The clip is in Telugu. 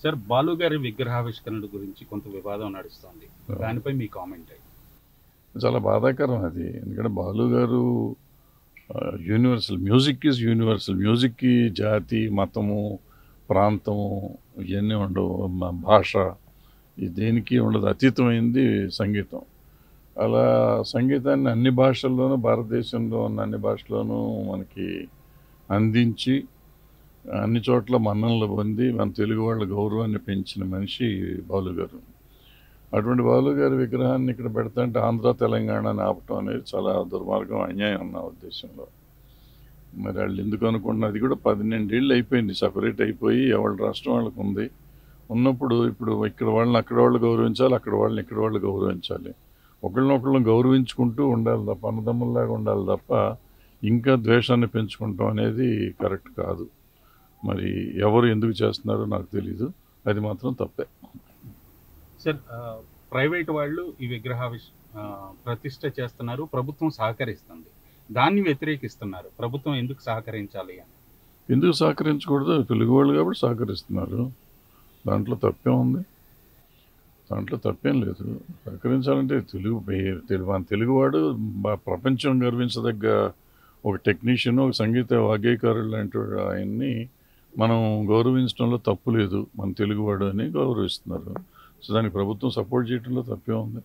సార్, బాలు గారి విగ్రహావిష్కరణ గురించి కొంత వివాదం నడుస్తోంది. దానిపై మీ కామెంట్ అయ్యి. చాలా బాధాకరం అది. ఎందుకంటే బాలు గారు యూనివర్సల్, మ్యూజిక్ ఈజ్ యూనివర్సల్. మ్యూజిక్కి జాతి, మతము, ప్రాంతము ఇవన్నీ ఉండవు. భాష దేనికి ఉండదు. అతీతమైంది సంగీతం. అలా సంగీతాన్ని అన్ని భాషల్లోనూ, భారతదేశంలో ఉన్న అన్ని భాషల్లోనూ మనకి అందించి అన్ని చోట్ల మన్ననలు పొంది మన తెలుగు వాళ్ళ గౌరవాన్ని పెంచిన మనిషి బాలు గారు. అటువంటి బాలు గారి విగ్రహాన్ని ఇక్కడ పెడతాంటే ఆంధ్ర తెలంగాణని ఆపటం అనేది చాలా దుర్మార్గం, అన్యాయం నా ఉద్దేశంలో. మరి వాళ్ళు ఎందుకు అనుకుంటున్నారు? అది కూడా 12 ఏళ్ళు అయిపోయింది, సపరేట్ అయిపోయి ఎవరి రాష్ట్రం వాళ్ళకు ఉంది. ఉన్నప్పుడు ఇప్పుడు ఇక్కడ వాళ్ళని అక్కడ వాళ్ళు గౌరవించాలి, అక్కడ వాళ్ళని ఇక్కడ వాళ్ళు గౌరవించాలి. ఒకళ్ళనొకళ్ళని గౌరవించుకుంటూ ఉండాలి తప్ప, అన్నదమ్ముల్లాగా ఉండాలి తప్ప ఇంకా ద్వేషాన్ని పెంచుకుంటాం అనేది కరెక్ట్ కాదు. మరి ఎవరు ఎందుకు చేస్తున్నారో నాకు తెలీదు, అది మాత్రం తప్పే. సార్, ప్రైవేట్ వాళ్ళు ఈ ప్రతిష్ట చేస్తున్నారు, ప్రభుత్వం సహకరిస్తుంది. దాన్ని వ్యతిరేకిస్తున్నారు. ప్రభుత్వం ఎందుకు సహకరించాలి అని? ఎందుకు సహకరించకూడదు? తెలుగు వాళ్ళు కాబట్టి సహకరిస్తున్నారు. దాంట్లో తప్పేం ఉంది? దాంట్లో తప్పేం లేదు. సహకరించాలంటే మన తెలుగువాడు ప్రపంచం గర్వించదగ్గ ఒక టెక్నీషియన్, ఒక సంగీత వాగ్గేయకారుడు లాంటి ఆయన్ని మనం గౌరవించడంలో తప్పు లేదు. మన తెలుగువాడు అని గౌరవిస్తున్నారు. సో దానికి ప్రభుత్వం సపోర్ట్ చేయడంలో తప్పే ఉంది.